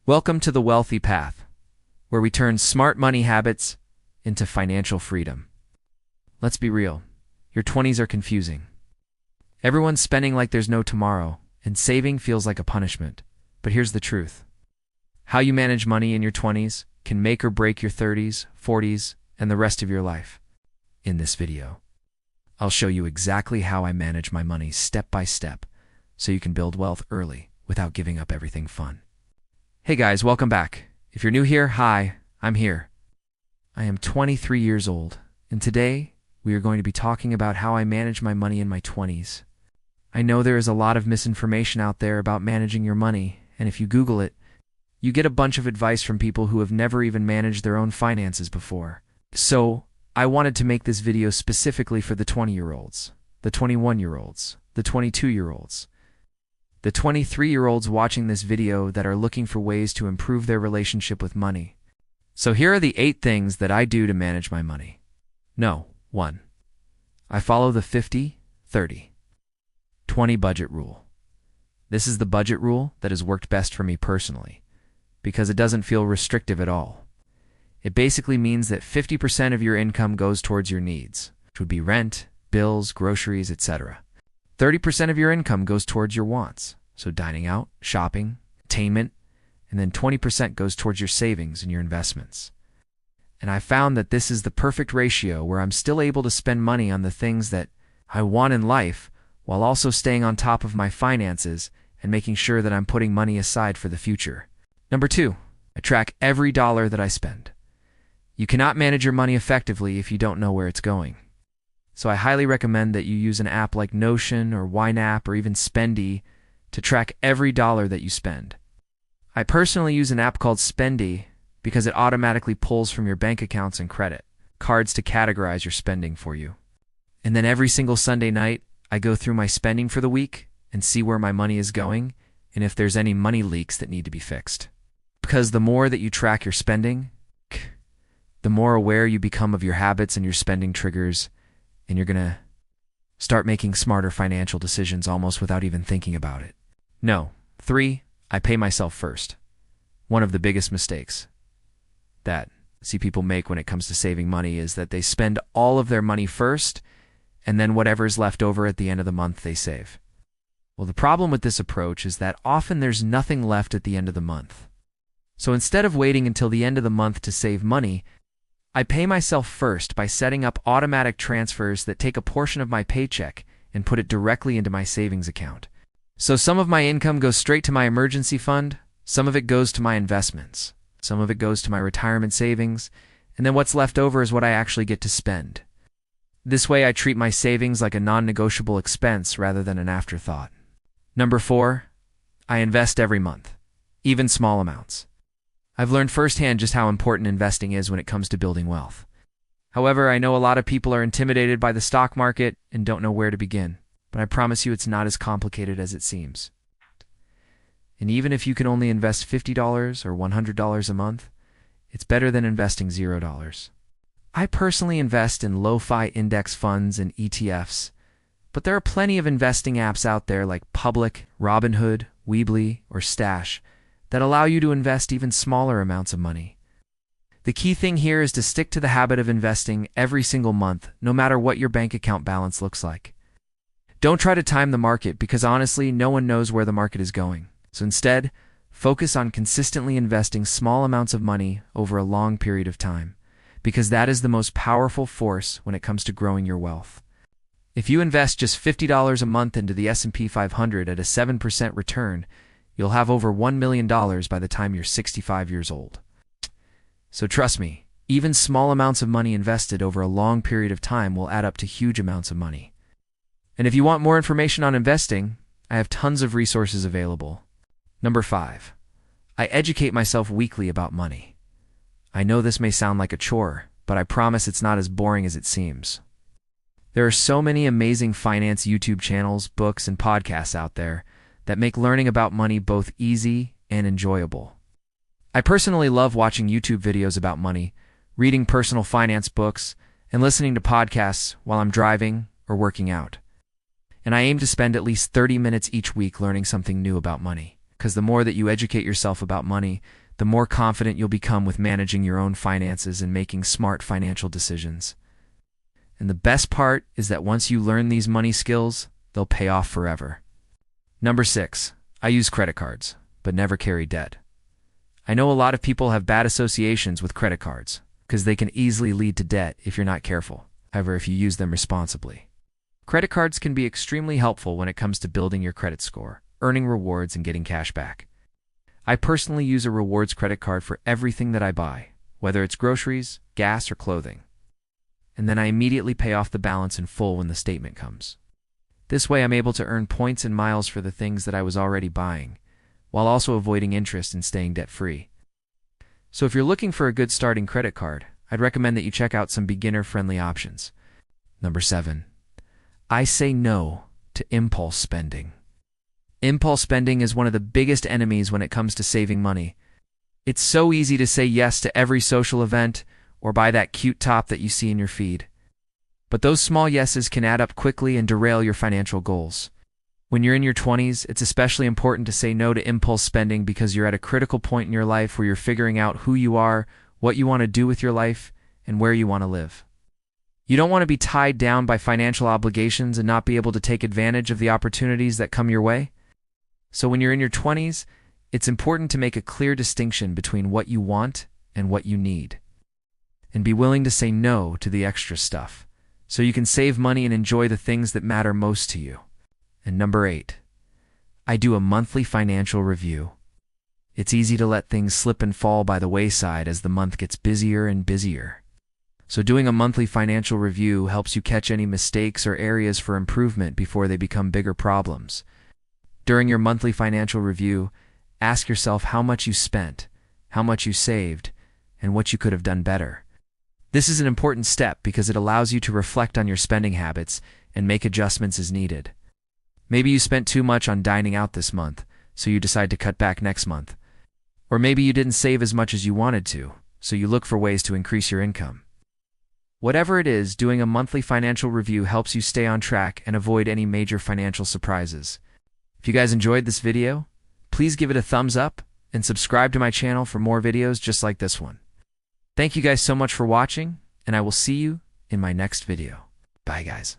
Welcome to the Wealthy Path, where we turn smart money habits into financial freedom. Let's be real, your 20s are confusing. Everyone's spending like there's no tomorrow, and saving feels like a punishment. But here's the truth. How you manage money in your 20s can make or break your 30s, 40s, and the rest of your life. In this video, I'll show you exactly how I manage my money step by step, so you can build wealth early without giving up everything fun. Hey guys, welcome back. If you're new here, hi, I'm here. I am 23 years old, and today we are going to be talking about how I manage my money in my 20s. I know there is a lot of misinformation out there about managing your money, and if you Google it, you get a bunch of advice from people who have never even managed their own finances before. So, I wanted to make this video specifically for the 20-year-olds, the 21-year-olds, the 22-year-olds, the 23-year-olds watching this video that are looking for ways to improve their relationship with money. So here are the 8 things that I do to manage my money. 1. I follow the 50-30-20 budget rule. This is the budget rule that has worked best for me personally, because it doesn't feel restrictive at all. It basically means that 50% of your income goes towards your needs, which would be rent, bills, groceries, etc. 30% of your income goes towards your wants, so dining out, shopping, entertainment, and then 20% goes towards your savings and your investments. And I found that this is the perfect ratio where I'm still able to spend money on the things that I want in life while also staying on top of my finances and making sure that I'm putting money aside for the future. 2, I track every dollar that I spend. You cannot manage your money effectively if you don't know where it's going. So I highly recommend that you use an app like Notion or YNAB or even Spendy to track every dollar that you spend. I personally use an app called Spendy because it automatically pulls from your bank accounts and credit cards to categorize your spending for you. And then every single Sunday night, I go through my spending for the week and see where my money is going and if there's any money leaks that need to be fixed. Because the more that you track your spending, the more aware you become of your habits and your spending triggers, and you're going to start making smarter financial decisions almost without even thinking about it. 3, I pay myself first. One of the biggest mistakes that I see people make when it comes to saving money is that they spend all of their money first, and then whatever's left over at the end of the month they save. Well, the problem with this approach is that often there's nothing left at the end of the month. So instead of waiting until the end of the month to save money, I pay myself first by setting up automatic transfers that take a portion of my paycheck and put it directly into my savings account. So some of my income goes straight to my emergency fund, some of it goes to my investments, some of it goes to my retirement savings, and then what's left over is what I actually get to spend. This way I treat my savings like a non-negotiable expense rather than an afterthought. 4, I invest every month, even small amounts. I've learned firsthand just how important investing is when it comes to building wealth. However, I know a lot of people are intimidated by the stock market and don't know where to begin, but I promise you it's not as complicated as it seems. And even if you can only invest $50 or $100 a month, it's better than investing $0. I personally invest in lo-fi index funds and ETFs, but there are plenty of investing apps out there like Public, Robinhood, Weebly, or Stash that allow you to invest even smaller amounts of money. The key thing here is to stick to the habit of investing every single month, no matter what your bank account balance looks like. Don't try to time the market because honestly, no one knows where the market is going. So instead, focus on consistently investing small amounts of money over a long period of time, because that is the most powerful force when it comes to growing your wealth. If you invest just $50 a month into the S&P 500 at a 7% return, you'll have over $1 million by the time you're 65 years old. So trust me, even small amounts of money invested over a long period of time will add up to huge amounts of money. And if you want more information on investing, I have tons of resources available. 5, I educate myself weekly about money. I know this may sound like a chore, but I promise it's not as boring as it seems. There are so many amazing finance YouTube channels, books, and podcasts out there that make learning about money both easy and enjoyable. I personally love watching YouTube videos about money, reading personal finance books, and listening to podcasts while I'm driving or working out. And I aim to spend at least 30 minutes each week learning something new about money. because the more that you educate yourself about money, the more confident you'll become with managing your own finances and making smart financial decisions. And the best part is that once you learn these money skills, they'll pay off forever. Number 6, I use credit cards, but never carry debt. I know a lot of people have bad associations with credit cards because they can easily lead to debt if you're not careful. However, if you use them responsibly. Credit cards can be extremely helpful when it comes to building your credit score, earning rewards, and getting cash back. I personally use a rewards credit card for everything that I buy, whether it's groceries, gas, or clothing. And then I immediately pay off the balance in full when the statement comes. This way I'm able to earn points and miles for the things that I was already buying, while also avoiding interest and staying debt-free. So if you're looking for a good starting credit card, I'd recommend that you check out some beginner-friendly options. Number 7, I say no to impulse spending. Impulse spending is one of the biggest enemies when it comes to saving money. It's so easy to say yes to every social event or buy that cute top that you see in your feed. But those small yeses can add up quickly and derail your financial goals. When you're in your 20s, it's especially important to say no to impulse spending because you're at a critical point in your life where you're figuring out who you are, what you want to do with your life, and where you want to live. You don't want to be tied down by financial obligations and not be able to take advantage of the opportunities that come your way. So when you're in your 20s, it's important to make a clear distinction between what you want and what you need. And be willing to say no to the extra stuff, so you can save money and enjoy the things that matter most to you. And number 8, I do a monthly financial review. It's easy to let things slip and fall by the wayside as the month gets busier and busier. So doing a monthly financial review helps you catch any mistakes or areas for improvement before they become bigger problems. During your monthly financial review, ask yourself how much you spent, how much you saved, and what you could have done better. This is an important step because it allows you to reflect on your spending habits and make adjustments as needed. Maybe you spent too much on dining out this month, so you decide to cut back next month. Or maybe you didn't save as much as you wanted to, so you look for ways to increase your income. Whatever it is, doing a monthly financial review helps you stay on track and avoid any major financial surprises. If you guys enjoyed this video, please give it a thumbs up and subscribe to my channel for more videos just like this one. Thank you guys so much for watching, and I will see you in my next video. Bye guys.